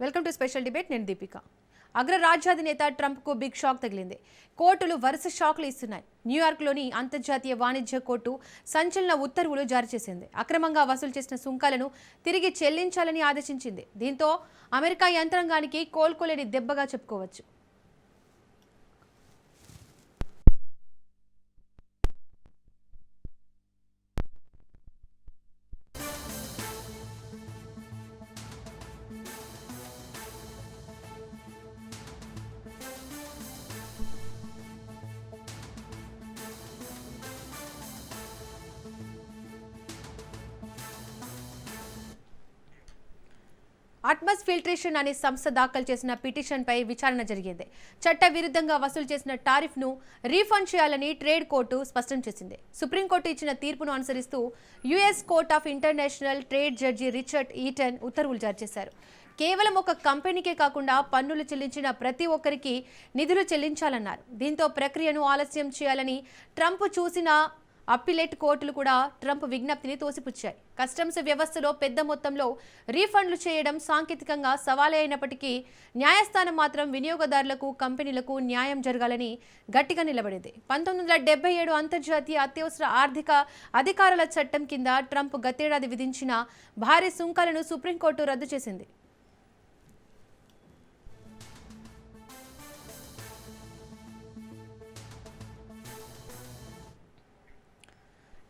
Welcome to special debate. నేను Deepika. అగ్రరాజ్యాధినేత ట్రంప్కు big shock తగిలింది. కోర్టులు వరుస షాక్లు ఇస్తున్నాయి. న్యూయార్క్లోని అంతర్జాతీయ వాణిజ్య కోర్టు సంచలన ఉత్తర్వులు జారీ చేసింది. అక్రమంగా వసూలు చేసిన సుంకాలను తిరిగి చెల్లించాలని ఆదేశించింది. దీంతో అమెరికా యంత్రాంగానికి కోలుకోలేని దెబ్బగా చెప్పుకోవచ్చు. అట్మస్ ఫిల్ట్రేషన్ అనే సంస్థ దాఖలు చేసిన పిటిషన్పై విచారణ జరిగింది. చట్ట విరుద్ధంగా వసూలు చేసిన టారిఫ్ను రీఫండ్ చేయాలని ట్రేడ్ కోర్టు స్పష్టం చేసింది. సుప్రీంకోర్టు ఇచ్చిన తీర్పును అనుసరిస్తూ US court of international trade judge Richard Eaton ఉత్తర్వులు జారీ చేశారు. కేవలం ఒక కంపెనీకే కాకుండా పన్నులు చెల్లించిన ప్రతి ఒక్కరికి నిధులు చెల్లించాలన్నారు. దీంతో ప్రక్రియను ఆలస్యం చేయాలని ట్రంప్ చూసిన అప్పిలేట్ కోర్టులు కూడా ట్రంప్ విజ్ఞప్తిని తోసిపుచ్చాయి. కస్టమ్స్ వ్యవస్థలో పెద్ద మొత్తంలో రీఫండ్లు చేయడం సాంకేతికంగా సవాలే అయినప్పటికీ న్యాయస్థానం మాత్రం వినియోగదారులకు, కంపెనీలకు న్యాయం జరగాలని గట్టిగా నిలబడింది. 1977 అంతర్జాతీయ అత్యవసర ఆర్థిక అధికారాల చట్టం కింద ట్రంప్ గతేడాది విధించిన భారీ సుంకాలను సుప్రీంకోర్టు రద్దు చేసింది.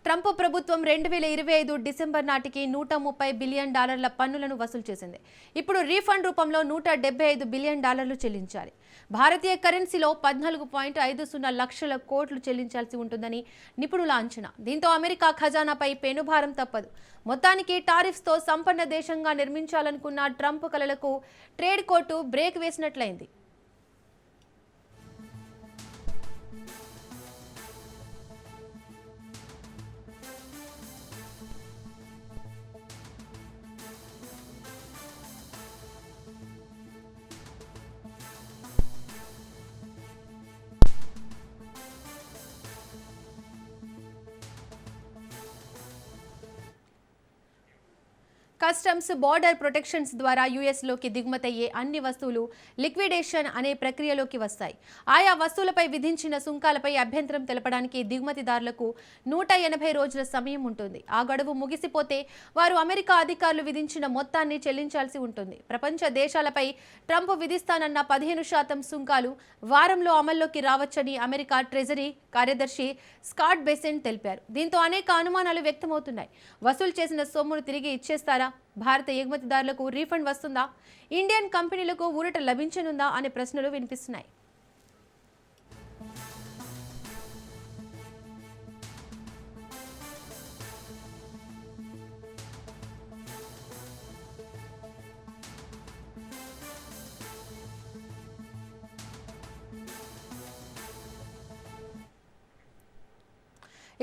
ట్రంప్ ప్రభుత్వం 2025 డిసెంబర్ నాటికి $130 బిలియన్ పన్నులను వసూలు చేసింది. ఇప్పుడు రీఫండ్ రూపంలో $175 బిలియన్ చెల్లించాలి. భారతీయ కరెన్సీలో 14.50 లక్షల కోట్లు చెల్లించాల్సి ఉంటుందని నిపుణుల అంచనా. దీంతో అమెరికా ఖజానాపై పెనుభారం తప్పదు. మొత్తానికి టారిఫ్స్తో సంపన్న దేశంగా నిర్మించాలనుకున్న ట్రంప్ కలలకు ట్రేడ్ కోర్టు బ్రేక్ వేసినట్లయింది. కస్టమ్స్ బోర్డర్ ప్రొటెక్షన్స్ ద్వారా యుఎస్లోకి దిగుమతయ్యే అన్ని వస్తువులు లిక్విడేషన్ అనే ప్రక్రియలోకి వస్తాయి. ఆయా వస్తువులపై విధించిన సుంకాలపై అభ్యంతరం తెలపడానికి దిగుమతిదారులకు 180 రోజుల సమయం ఉంటుంది. ఆ గడువు ముగిసిపోతే వారు అమెరికా అధికారులు విధించిన మొత్తాన్ని చెల్లించాల్సి ఉంటుంది. ప్రపంచ దేశాలపై ట్రంప్ విధిస్తానన్న 15% సుంకాలు వారంలో అమల్లోకి రావచ్చని అమెరికా ట్రెజరీ కార్యదర్శి స్కాట్ బెసెంట్ తెలిపారు. దీంతో అనేక అనుమానాలు వ్యక్తమవుతున్నాయి. వసూలు చేసిన సొమ్మును తిరిగి ఇచ్చేస్తారా? భారత ఎగుమతిదారులకు రీఫండ్ వస్తుందా? ఇండియన్ కంపెనీలకు ఊరట లభించనుందా అనే ప్రశ్నలు వినిపిస్తున్నాయి.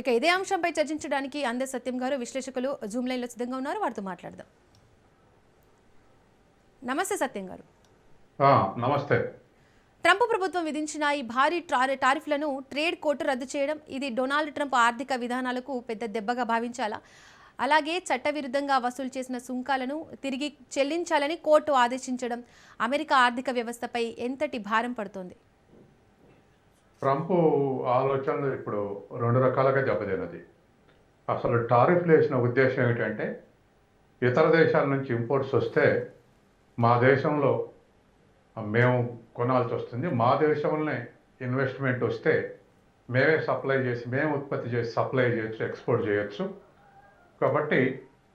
ఇక ఇదే అంశంపై చర్చించడానికి అందే సత్యం గారు, విశ్లేషకులు జూమ్ లైన్లో సిద్ధంగా ఉన్నారు. వారితో మాట్లాడదాం. నమస్తే సత్యం గారు. నమస్తే. ట్రంప్ ప్రభుత్వం విధించిన ఈ భారీ టారిఫ్లను ట్రేడ్ కోర్టు రద్దు చేయడం, ఇది డొనాల్డ్ ట్రంప్ ఆర్థిక విధానాలకు పెద్ద దెబ్బగా భావించాలా? అలాగే చట్టవిరుద్ధంగా వసూలు చేసిన సుంకాలను తిరిగి చెల్లించాలని కోర్టు ఆదేశించడం అమెరికా ఆర్థిక వ్యవస్థపై ఎంతటి భారం పడుతోంది? ట్రంప్ ఆలోచనలు ఇప్పుడు 2 రకాలుగా దెబ్బతిన్నది. అసలు టారిఫ్లు వేసిన ఉద్దేశం ఏమిటంటే, ఇతర దేశాల నుంచి ఇంపోర్ట్స్ వస్తే మా దేశంలో మేము కొనాల్సి వస్తుంది, మా దేశంలోనే ఇన్వెస్ట్మెంట్ వస్తే మేమే సప్లై చేసి, మేము ఉత్పత్తి చేసి సప్లై చేయొచ్చు, ఎక్స్పోర్ట్ చేయొచ్చు. కాబట్టి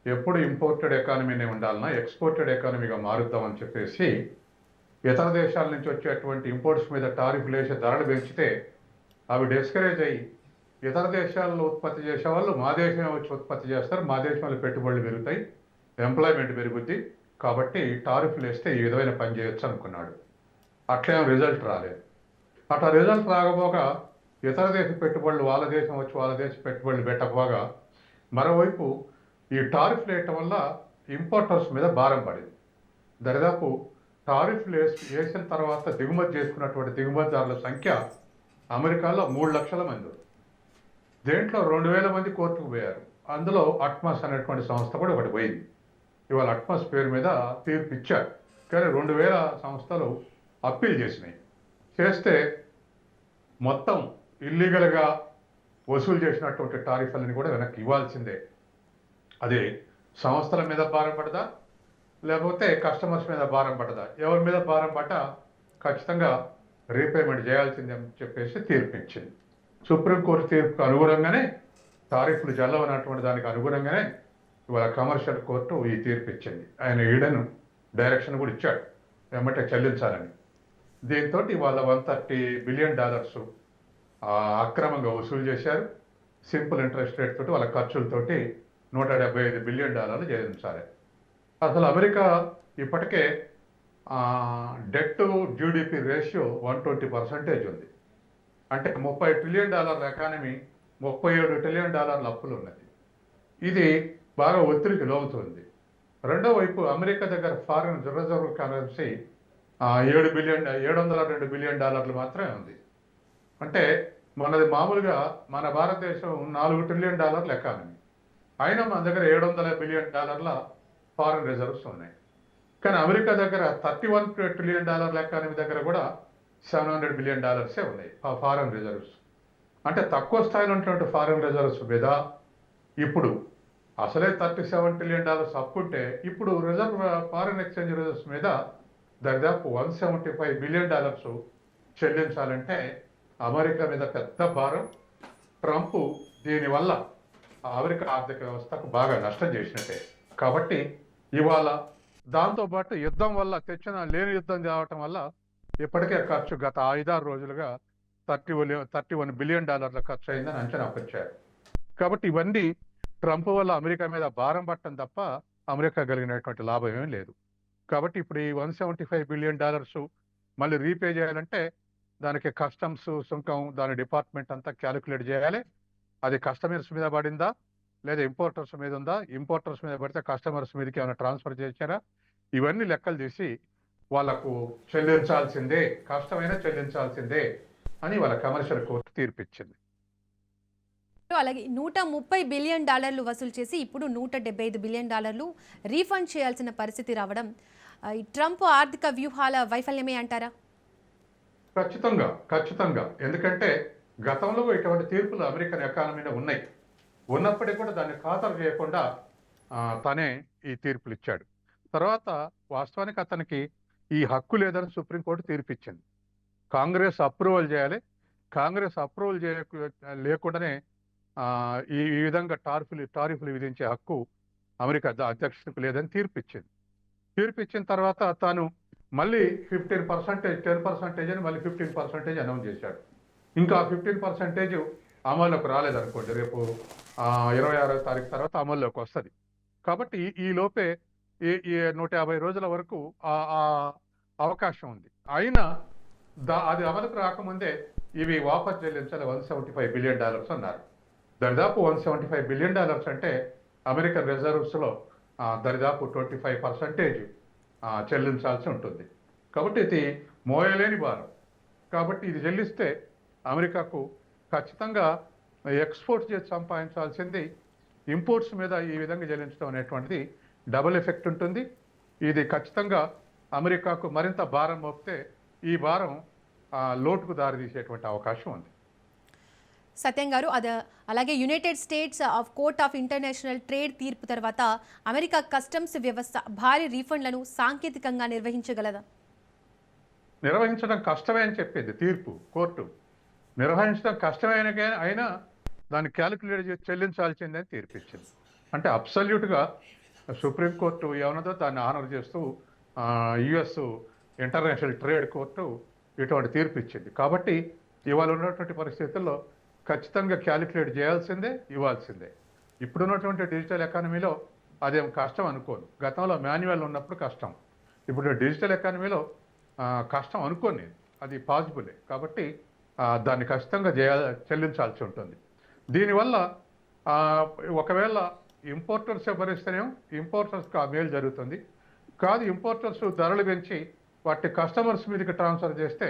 ఎప్పుడు ఇంపోర్టెడ్ ఎకానమీనే ఉండాలన్నా ఎక్స్పోర్టెడ్ ఎకానమీగా మారుద్దామని చెప్పేసి ఇతర దేశాల నుంచి వచ్చేటువంటి ఇంపోర్ట్స్ మీద టారిఫ్లు వేసి ధరలు పెంచితే అవి డిస్కరేజ్ అయ్యి ఇతర దేశాల్లో ఉత్పత్తి చేసేవాళ్ళు మా దేశమే వచ్చి ఉత్పత్తి చేస్తారు, మా దేశంలో పెట్టుబడులు పెరుగుతాయి, ఎంప్లాయ్మెంట్ పెరుగుద్ది. కాబట్టి టారిఫ్లు వేస్తే ఈ విధమైన పని చేయొచ్చు అనుకున్నాడు. అట్లేం రిజల్ట్ రాలేదు. అట్లా రిజల్ట్ రాకపోగా ఇతర దేశ పెట్టుబడులు వాళ్ళ దేశం వచ్చి వాళ్ళ దేశ పెట్టుబడులు పెట్టకపోగా మరోవైపు ఈ టారిఫ్లు వేయటం వల్ల ఇంపోర్టర్స్ మీద భారం పడింది. దరిదాపు టారిఫ్లు వేసిన తర్వాత దిగుమతి చేసుకున్నటువంటి దిగుమతిదారుల సంఖ్య అమెరికాలో 3 లక్షల మంది. దేంట్లో 2000 మంది కోర్టుకు పోయారు. అందులో అట్మస్ అనేటువంటి సంస్థ కూడా ఒకటి పోయింది. ఇవాళ అట్మస్ పేరు మీద తీర్పు ఇచ్చారు. కానీ 2000 సంస్థలు అప్పీల్ చేసినాయి. చేస్తే మొత్తం ఇల్లీగల్గా వసూలు చేసినటువంటి టారిఫ్లని కూడా వెనక్కి ఇవ్వాల్సిందే. అది సంస్థల మీద భారం పడదా, లేకపోతే కస్టమర్స్ మీద భారం పడదా, ఎవరి మీద భారం పడ్డా ఖచ్చితంగా రీపేమెంట్ చేయాల్సిందే అని చెప్పేసి తీర్పు ఇచ్చింది. సుప్రీంకోర్టు తీర్పుకు అనుగుణంగానే టారిఫ్లు జల్లవనటువంటి దానికి అనుగుణంగానే ఇవాళ కమర్షియల్ కోర్టు ఈ తీర్పు ఇచ్చింది. ఆయన ఈడెను డైరెక్షన్ కూడా ఇచ్చాడు వెంబటే చెల్లించాలని. దీంతో ఇవాళ $130 బిలియన్ అక్రమంగా వసూలు చేశారు. సింపుల్ ఇంట్రెస్ట్ రేట్ తోటి వాళ్ళ ఖర్చులతోటి $175 బిలియన్ చెల్లించాలి. అసలు అమెరికా ఇప్పటికే డెట్ టు జీడిపి రేషియో 120% ఉంది. అంటే $30 ట్రిలియన్ ఎకానమీ, $37 ట్రిలియన్ అప్పులు ఉన్నది. ఇది బాగా ఒత్తిడికి లోగుతుంది. రెండో వైపు అమెరికా దగ్గర ఫారిన్ రిజర్వ్ కరెన్సీ $702 బిలియన్ మాత్రమే ఉంది. అంటే మనది మామూలుగా మన భారతదేశం $4 ట్రిలియన్ ఎకానమీ, అయినా మన దగ్గర $700 బిలియన్ ఫారిన్ రిజర్వ్స్ ఉన్నాయి. కానీ అమెరికా దగ్గర $31 ట్రిలియన్ ఎకానమీ దగ్గర కూడా $700 బిలియన్ ఉన్నాయి ఆ ఫారిన్ రిజర్వ్స్. అంటే తక్కువ స్థాయిలో ఉన్నటువంటి ఫారిన్ రిజర్వ్స్ మీద ఇప్పుడు అసలే $37 ట్రిలియన్ అప్పు ఉంటే ఇప్పుడు ఫారిన్ ఎక్స్చేంజ్ రిజర్వ్స్ మీద దాదాపు $175 బిలియన్ చెల్లించాలంటే అమెరికా మీద పెద్ద భారం. ట్రంప్ దీనివల్ల అమెరికా ఆర్థిక వ్యవస్థకు బాగా నష్టం చేసినట్టే. కాబట్టి ఇవాళ దాంతోపాటు యుద్ధం వల్ల లేని యుద్ధం కావటం వల్ల ఇప్పటికే ఖర్చు గత 5-6 రోజులుగా $31 బిలియన్ ఖర్చు అయిందని అంచనాకు వచ్చారు. కాబట్టి ఇవన్నీ ట్రంప్ వల్ల అమెరికా మీద భారం పట్టడం తప్ప అమెరికా కలిగినటువంటి లాభం ఏమీ లేదు. కాబట్టి ఇప్పుడు ఈ $175 బిలియన్ మళ్ళీ రీపే చేయాలంటే దానికి కస్టమ్స్ సుంకం దాని డిపార్ట్మెంట్ అంతా క్యాలిక్యులేట్ చేయాలి. అది కస్టమర్స్ మీద పడిందా లేదా ఇంపోర్టర్స్ మీద ఉందా, ఇంపోర్టర్స్ మీద పడితే కస్టమర్స్ మీదకి ఏమైనా ట్రాన్స్ఫర్ చేశారా, ఇవన్నీ లెక్కలు తీసి వాళ్లకు చెల్లించాల్సిందే, కష్టమైనా చెల్లించాల్సిందే అని వాళ్ళ కమర్షియల్ కోర్టు తీర్పిచ్చింది. అలాగే $130 బిలియన్ వసూలు చేసి ఇప్పుడు $175 బిలియన్ రీఫండ్ చేయాల్సిన పరిస్థితి రావడం ఈ ట్రంప్ ఆర్థిక వ్యూహాల వైఫల్యమే అంటారా? ఖచ్చితంగా. ఎందుకంటే గతంలో ఇటువంటి తీర్పులు అమెరికన్ ఎకానమీలో ఉన్నప్పటికీ కూడా దాన్ని ఖాతరు చేయకుండా తనే ఈ తీర్పులు ఇచ్చాడు. తర్వాత వాస్తవానికి అతనికి ఈ హక్కు లేదని సుప్రీంకోర్టు తీర్పిచ్చింది. కాంగ్రెస్ అప్రూవల్ చేయాలి, కాంగ్రెస్ అప్రూవల్ లేకుండానే ఈ విధంగా టారిఫ్లు విధించే హక్కు అమెరికా అధ్యక్షుడికి లేదని తీర్పిచ్చిన తర్వాత తాను మళ్ళీ 10% అని మళ్ళీ 15% అనౌన్స్ చేశాడు. ఇంకా 15% అమల్లోకి రాలేదనుకోండి, రేపు 26వ తారీఖు తర్వాత అమల్లోకి వస్తుంది. కాబట్టి ఈ లోపే ఈ 150 రోజుల వరకు అవకాశం ఉంది. అయినా అది అమలుకు రాకముందే ఇవి వాపసు చెల్లించాలి $175 బిలియన్ అన్నారు. దరిదాపు $175 బిలియన్ అంటే అమెరికన్ రిజర్వ్స్లో దరిదాపు 25% చెల్లించాల్సి ఉంటుంది. కాబట్టి ఇది మోయలేని భారం. కాబట్టి ఇది చెల్లిస్తే అమెరికాకు ఖచ్చితంగా ఎక్స్పోర్ట్ చేసి సంపాదించాల్సింది ఇంపోర్ట్స్ మీద ఈ విధంగా చెల్లించడం అనేటువంటిది డబుల్ ఎఫెక్ట్ ఉంటుంది. ఇది ఖచ్చితంగా అమెరికాకు మరింత భారం మోపితే ఈ భారం లోటుకు దారితీసేటువంటి అవకాశం ఉంది. సత్యం గారు, అలాగే United states court of international trade తీర్పు తర్వాత అమెరికా కస్టమ్స్ వ్యవస్థ భారీ రీఫండ్లను సాంకేతికంగా నిర్వహించగలదా? నిర్వహించడం కష్టమే అని చెప్పింది తీర్పు కోర్టు. నిర్వహించడం కష్టమైన అయినా దాన్ని క్యాలిక్యులేట్ చేసి చెల్లించాల్సిందని తీర్పిచ్చింది. అంటే అబ్సల్యూట్గా సుప్రీంకోర్టు ఏమన్నదో దాన్ని ఆనర్ చేస్తూ యుఎస్ ఇంటర్నేషనల్ ట్రేడ్ కోర్టు ఇటువంటి తీర్పు ఇచ్చింది. కాబట్టి ఇవాళ ఉన్నటువంటి పరిస్థితుల్లో ఖచ్చితంగా క్యాలిక్యులేట్ చేయాల్సిందే, ఇవ్వాల్సిందే. ఇప్పుడున్నటువంటి డిజిటల్ ఎకానమీలో అదేం కష్టం అనుకోను. గతంలో మాన్యువల్ ఉన్నప్పుడు కష్టం, ఇప్పుడు డిజిటల్ ఎకానమీలో కష్టం అనుకోని అది పాసిబులే. కాబట్టి దాన్ని ఖచ్చితంగా చెల్లించాల్సి ఉంటుంది. దీనివల్ల ఒకవేళ ఇంపోర్టర్స్ భరిస్తేనేమో ఇంపోర్టర్స్కి ఆ మేలు జరుగుతుంది. కాదు ఇంపోర్టర్స్ ధరలు పెంచి వాటి కస్టమర్స్ మీదకి ట్రాన్స్ఫర్ చేస్తే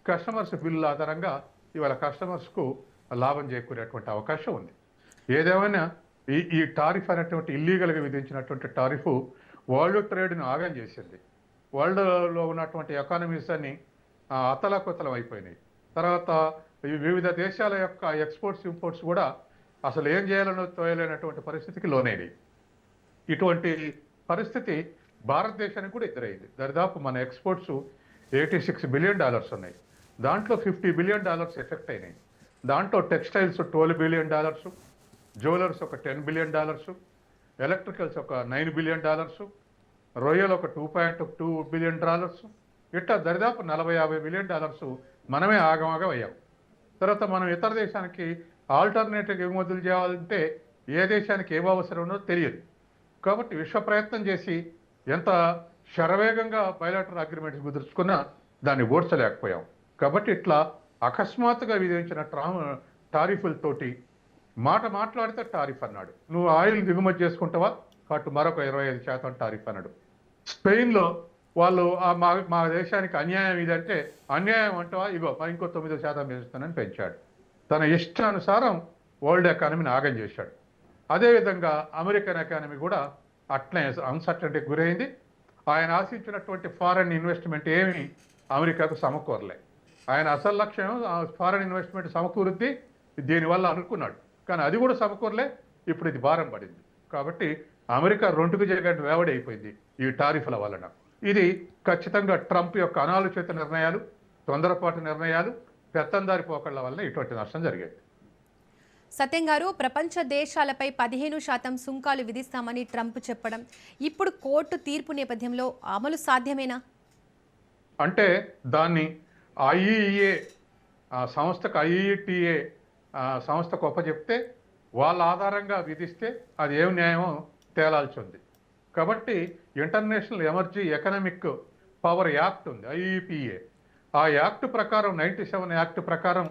కస్టమర్స్ బిల్లు ఆధారంగా ఇవాళ కస్టమర్స్కు లాభం చేకూరేటువంటి అవకాశం ఉంది. ఏదేమైనా ఈ టారిఫ్ అనేటువంటి ఇల్లీగల్గా విధించినటువంటి టారిఫ్ వరల్డ్ ట్రేడ్ను ఆగం చేసింది. వరల్డ్లో ఉన్నటువంటి ఎకానమీస్ అన్ని అతలాకుతలం అయిపోయినాయి. తర్వాత ఈ వివిధ దేశాల యొక్క ఎక్స్పోర్ట్స్ ఇంపోర్ట్స్ కూడా అసలు ఏం చేయాలనో తోయలేనటువంటి పరిస్థితికి లోనైనవి. ఇటువంటి పరిస్థితి భారతదేశానికి కూడా ఎదురైంది. దరిదాపు మన ఎక్స్పోర్ట్స్ $86 బిలియన్ ఉన్నాయి. దాంట్లో $50 బిలియన్ ఎఫెక్ట్ అయినాయి. దాంట్లో టెక్స్టైల్స్ $12 బిలియన్, జ్యువెలర్స్ ఒక $10 బిలియన్, ఎలక్ట్రికల్స్ ఒక $9 బిలియన్, రొయ్యలు ఒక $2.2 బిలియన్, ఇట్లా దరిదాపు $40-50 బిలియన్ మనమే ఆగమాగం అయ్యాం. తర్వాత మనం ఇతర దేశానికి ఆల్టర్నేటివ్ ఎగుమతులు చేయాలంటే ఏ దేశానికి ఏం అవసరం ఉన్నదో తెలియదు. కాబట్టి విశ్వ ప్రయత్నం చేసి ఎంత శరవేగంగా బయలాటరల్ అగ్రిమెంట్స్ కుదుర్చుకున్నా దాన్ని ఓడ్చలేకపోయాం. కాబట్టి ఇట్లా అకస్మాత్తుగా విధించిన టారిఫ్లతోటి మాట్లాడితే టారిఫ్ అన్నాడు. నువ్వు ఆయిల్ దిగుమతి చేసుకుంటావా, కాబట్టి మరొక 25% టారిఫ్ అన్నాడు. స్పెయిన్లో వాళ్ళు మా దేశానికి అన్యాయం ఇదంటే, అన్యాయం అంటావా, ఇగో ఇంకో 9% పెంచుతానని పెంచాడు. తన ఇష్టానుసారం వరల్డ్ ఎకానమీని ఆగం చేశాడు. అదేవిధంగా అమెరికన్ ఎకానమీ కూడా అట్లే అన్సర్టనిటీకి గురైంది. ఆయన ఆశించినటువంటి ఫారెన్ ఇన్వెస్ట్మెంట్ ఏమి అమెరికాకు సమకూరలే. ఆయన అసలు లక్ష్యం ఫారెన్ ఇన్వెస్ట్మెంట్ సమకూరుద్ది దీనివల్ల అనుకున్నాడు, కానీ అది కూడా సమకూరలే. ఇప్పుడు ఇది భారం పడింది. కాబట్టి అమెరికా రెండుకు జరిగినట్టు వేవడి అయిపోయింది ఈ టారిఫ్ల వలన. ఇది ఖచ్చితంగా ట్రంప్ యొక్క అనాలోచిత నిర్ణయాలు, తొందరపాటు నిర్ణయాలు, పెత్తందారి పోకళ్ల వల్ల ఇటువంటి నష్టం జరిగేది. సత్యం గారు, ప్రపంచ దేశాలపై 15% సుంకాలు విధిస్తామని ట్రంప్ చెప్పడం ఇప్పుడు కోర్టు తీర్పు నేపథ్యంలో అమలు సాధ్యమేనా? అంటే దాన్ని ఐఈఏ సంస్థకు, ఐఈటిఏ సంస్థకు ఒప్పచెప్తే వాళ్ళ ఆధారంగా విధిస్తే అది ఏం న్యాయమో తేలాల్సి ఉంది. కాబట్టి ఇంటర్నేషనల్ ఎమర్జీ ఎకనామిక్ పవర్ యాక్ట్ ఉంది, ఐఈపిఏ. ఆ యాక్ట్ ప్రకారం 97 యాక్ట్ ప్రకారం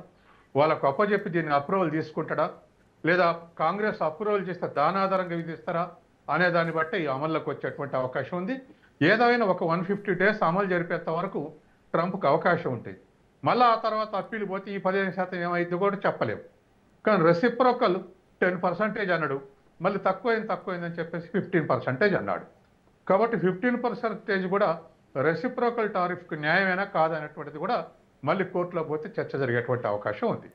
వాళ్ళకు అప్పచెప్పి దీన్ని అప్రూవల్ తీసుకుంటాడా, లేదా కాంగ్రెస్ అప్రూవల్ చేస్తే దాని ఆధారంగా విధిస్తారా అనే దాన్ని బట్టి అమల్లోకి వచ్చేటువంటి అవకాశం ఉంది. ఏదైనా ఒక 150 డేస్ అమలు జరిపేంత వరకు ట్రంప్కి అవకాశం ఉంటుంది. మళ్ళీ ఆ తర్వాత అప్పీలు పోతే ఈ 15% ఏమైంది కూడా చెప్పలేము. కానీ రెసిప్రోకల్ 10% అన్నాడు, మళ్ళీ తక్కువైందని చెప్పేసి 15% అన్నాడు. కాబట్టి 15% కూడా రెసిప్రోకల్ టారిఫ్కి న్యాయమైనా కాదనేటువంటిది కూడా మళ్ళీ కోర్టులో పోతే చర్చ జరిగేటువంటి అవకాశం ఉంది.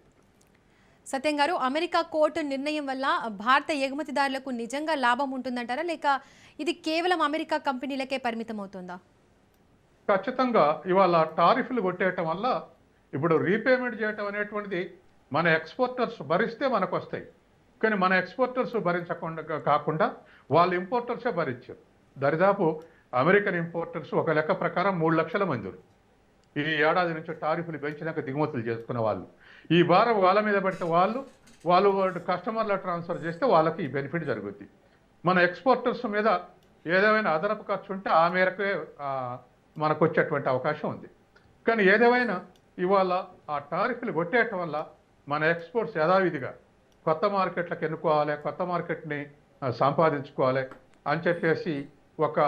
సత్యం గారు, అమెరికా కోర్టు నిర్ణయం వల్ల భారత ఎగుమతిదారులకు నిజంగా లాభం ఉంటుందంటారా, లేక ఇది కేవలం అమెరికా కంపెనీలకే పరిమితం అవుతుందా? ఖచ్చితంగా ఇవాళ టారిఫ్లు కొట్టేయటం వల్ల ఇప్పుడు రీపేమెంట్ చేయటం అనేటువంటిది మన ఎక్స్పోర్టర్స్ భరిస్తే మనకు వస్తాయి. కానీ మన ఎక్స్పోర్టర్స్ భరించకుండా కాకుండా వాళ్ళ ఇంపోర్టర్సే భరించారు. దరిదాపు అమెరికన్ ఇంపోర్టర్స్ ఒక లెక్క ప్రకారం 3 లక్షల మంది ఈ ఏడాది నుంచి టారిఫ్లు పెంచినాక దిగుమతులు చేసుకున్న వాళ్ళు. ఈ భారం వాళ్ళ మీద పెడితే వాళ్ళు కస్టమర్ల ట్రాన్స్ఫర్ చేస్తే వాళ్ళకి ఈ బెనిఫిట్ జరుగుద్ది. మన ఎక్స్పోర్టర్స్ మీద ఏదేమైనా అదనపు ఖర్చు ఉంటే ఆ మేరకే మనకు వచ్చేటువంటి అవకాశం ఉంది. కానీ ఏదేమైనా ఇవాళ ఆ టారిఫ్లు కొట్టేయటం వల్ల మన ఎక్స్పోర్ట్స్ యథావిధిగా కొత్త మార్కెట్లకు ఎన్నుకోవాలి, కొత్త మార్కెట్ని సంపాదించుకోవాలి అని చెప్పేసి ఒక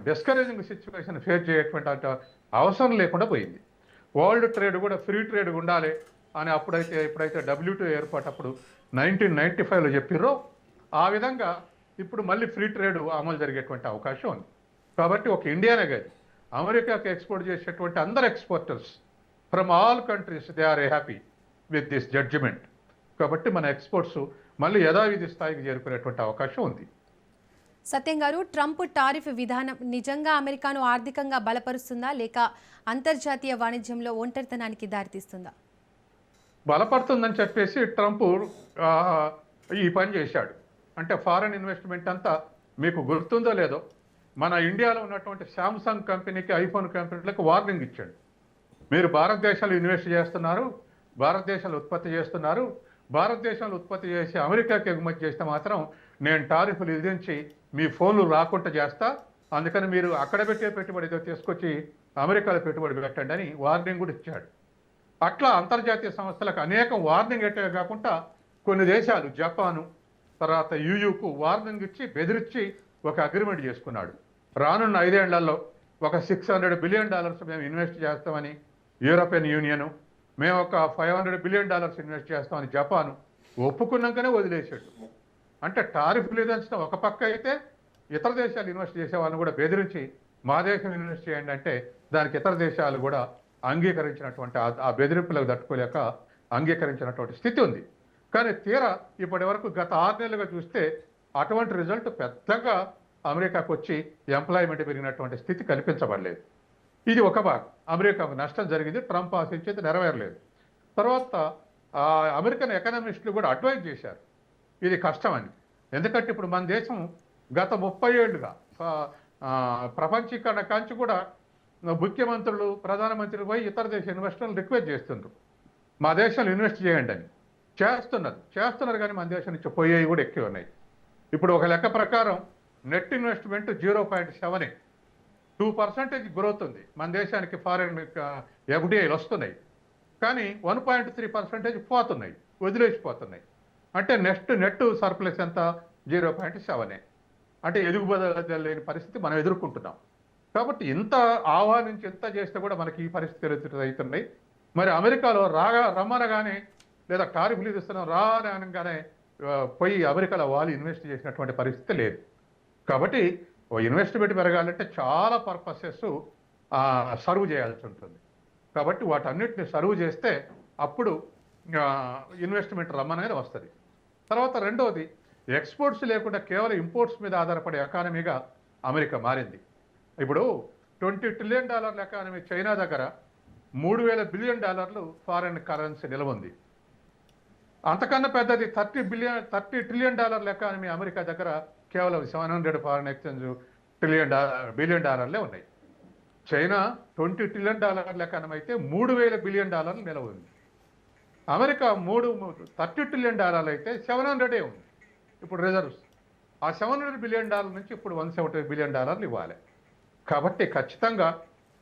డిస్కరేజింగ్ సిచ్యువేషన్ ఫేస్ చేయటువంటి అవసరం లేకుండా పోయింది. వరల్డ్ ట్రేడ్ కూడా ఫ్రీ ట్రేడ్ ఉండాలి అని ఎప్పుడైతే WTO ఏర్పాటప్పుడు 1995లో చెప్పిర్రో ఆ విధంగా ఇప్పుడు మళ్ళీ ఫ్రీ ట్రేడ్ అమలు జరిగేటువంటి అవకాశం ఉంది. కాబట్టి ఒక ఇండియానే కాదు, అమెరికాకి ఎక్స్పోర్ట్ చేసేటువంటి అందరు exporters from all countries they are happy with this judgement. కాబట్టి మన ఎక్స్పోర్ట్స్ మళ్ళీ యథావిధి స్థాయికి చేరుకునేటువంటి అవకాశం ఉంది. సత్యం గారు, ట్రంప్ టారిఫ్ విధానం నిజంగా అమెరికాను ఆర్థికంగా బలపరుస్తుందా, లేక అంతర్జాతీయ వాణిజ్యంలో ఒంటరితనానికి దారితీస్తుందా? బలపడుతుందని చెప్పేసి ట్రంప్ ఈ పని చేశాడు. అంటే ఫారెన్ ఇన్వెస్ట్మెంట్ అంతా మీకు గుర్తుందో లేదో, మన ఇండియాలో ఉన్నటువంటి శాంసంగ్ కంపెనీకి, ఐఫోన్ కంపెనీలకు వార్నింగ్ ఇచ్చాడు. మీరు భారతదేశంలో ఇన్వెస్ట్ చేస్తున్నారు, భారతదేశంలో ఉత్పత్తి చేస్తున్నారు, భారతదేశంలో ఉత్పత్తి చేసి అమెరికాకి ఎగుమతి చేస్తే మాత్రం నేను టారిఫ్లు విధించి మీ ఫోన్లు రాకుండా చేస్తా, అందుకని మీరు అక్కడ పెట్టే పెట్టుబడి ఏదో తీసుకొచ్చి అమెరికాలో పెట్టుబడి పెట్టండి అని వార్నింగ్ కూడా ఇచ్చాడు. అట్లా అంతర్జాతీయ సంస్థలకు అనేకం వార్నింగ్ ఇట్టే కాకుండా కొన్ని దేశాలు, జపాను, తర్వాత యూయూకు వార్నింగ్ ఇచ్చి బెదిరించి ఒక అగ్రిమెంట్ చేసుకున్నాడు. రానున్న 5 ఏళ్లలో ఒక $600 బిలియన్ మేము ఇన్వెస్ట్ చేస్తామని యూరోపియన్ యూనియను, మేము ఒక $500 బిలియన్ ఇన్వెస్ట్ చేస్తామని జపాను ఒప్పుకున్నాకనే వదిలేసాడు. అంటే టారిఫ్లు విధించడం ఒక పక్క అయితే, ఇతర దేశాలు ఇన్వెస్ట్ చేసే వాళ్ళని కూడా బెదిరించి మా దేశం ఇన్వెస్ట్ చేయండి అంటే దానికి ఇతర దేశాలు కూడా అంగీకరించినటువంటి ఆ బెదిరింపులకు తట్టుకోలేక అంగీకరించినటువంటి స్థితి ఉంది. కానీ తీరా ఇప్పటి వరకు గత 6 నెలలుగా చూస్తే అటువంటి రిజల్ట్ పెద్దగా అమెరికాకు వచ్చి ఎంప్లాయ్మెంట్ పెరిగినటువంటి స్థితి కల్పించబడలేదు. ఇది ఒక భాగం. అమెరికాకు నష్టం జరిగింది, ట్రంప్ ఆశించేది నెరవేరలేదు. తర్వాత అమెరికన్ ఎకనామిస్టులు కూడా అడ్వైజ్ చేశారు ఇది కష్టమని. ఎందుకంటే ఇప్పుడు మన దేశం గత 30 ఏళ్లుగా ప్రపంచీకరణ కాంచి కూడా ముఖ్యమంత్రులు, ప్రధానమంత్రులు పోయి ఇతర దేశ ఇన్వెస్టర్లు రిక్వెస్ట్ చేస్తున్నారు మా దేశంలో ఇన్వెస్ట్ చేయండి అని. చేస్తున్నారు కానీ మన దేశం నుంచి పోయేవి కూడా ఎక్కువ ఉన్నాయి. ఇప్పుడు ఒక లెక్క ప్రకారం నెట్ ఇన్వెస్ట్మెంట్ 0.7, 2% గ్రోత్ ఉంది మన దేశానికి. ఫారెన్ ఎఫ్డిఐలు వస్తున్నాయి కానీ 1.3% పోతున్నాయి, వదిలేసిపోతున్నాయి. అంటే నెట్ సర్ప్లస్ ఎంత? 0.7. అంటే ఎదుగుదల లేని పరిస్థితి మనం ఎదుర్కొంటున్నాం. కాబట్టి ఇంత ఆహ్వానించి ఇంత చేస్తే కూడా మనకి ఈ పరిస్థితి అవుతున్నాయి. మరి అమెరికాలో రమ్మనగానే లేదా టారిఫ్లు ఇస్తున్నాం రానగానే పోయి అమెరికాలో వాళ్ళు ఇన్వెస్ట్ చేసినటువంటి పరిస్థితి లేదు. కాబట్టి ఇన్వెస్ట్మెంట్ పెరగాలంటే చాలా పర్పసెస్ సర్వ్ చేయాల్సి ఉంటుంది. కాబట్టి వాటన్నిటిని సర్వ్ చేస్తే అప్పుడు ఇన్వెస్ట్మెంట్ రమ్మనగానే వస్తుంది. తర్వాత రెండవది, ఎక్స్పోర్ట్స్ లేకుండా కేవలం ఇంపోర్ట్స్ మీద ఆధారపడే ఎకానమీగా అమెరికా మారింది. ఇప్పుడు $20 ట్రిలియన్ ఎకానమీ చైనా దగ్గర $3,000 బిలియన్ ఫారెన్ కరెన్సీ నిల్వ ఉంది. అంతకన్నా పెద్దది $30 ట్రిలియన్ ఎకానమీ అమెరికా దగ్గర కేవలం 700 ఫారెన్ ఎక్స్చేంజ్ బిలియన్ డాలర్లే ఉన్నాయి. చైనా $20 ట్రిలియన్ ఎకానమీ అయితే $3,000 బిలియన్ నిల్వ ఉంది. అమెరికా $30 ట్రిలియన్ అయితే 700 ఉంది ఇప్పుడు రిజర్వ్స్. ఆ $700 బిలియన్ నుంచి ఇప్పుడు $170 బిలియన్ ఇవ్వాలి. కాబట్టి ఖచ్చితంగా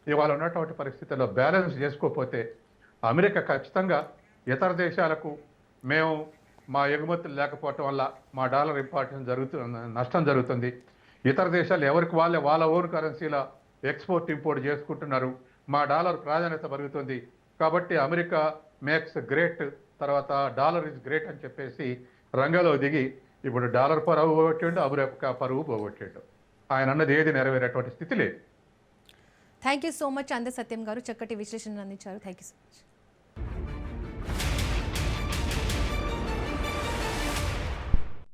ఇవాళ ఉన్నటువంటి పరిస్థితుల్లో బ్యాలెన్స్ చేసుకోకపోతే అమెరికా ఖచ్చితంగా ఇతర దేశాలకు మేము మా ఎగుమతులు లేకపోవటం వల్ల మా డాలర్ ఇంపార్టెన్స్ నష్టం జరుగుతుంది. ఇతర దేశాలు ఎవరికి వాళ్ళ ఓన్ కరెన్సీల ఎక్స్పోర్ట్ ఇంపోర్ట్ చేసుకుంటున్నారు, మా డాలర్ ప్రాధాన్యత పెరుగుతుంది. కాబట్టి అమెరికా మేక్స్ గ్రేట్, తర్వాత డాలర్ ఇస్ గ్రేట్ అని చెప్పేసి రంగంలో దిగి ఇప్పుడు డాలర్ పరువు పోగొట్టిండు, అమెరికా పరువు పోగొట్టిండు. ఆయన అన్నది ఏది నెరవేరేటువంటి స్థితి లేదు. థ్యాంక్ యూ సో మచ్ అందర్ సత్యం గారు, చక్కటి విశ్లేషణ అందించారు. Thank you so much.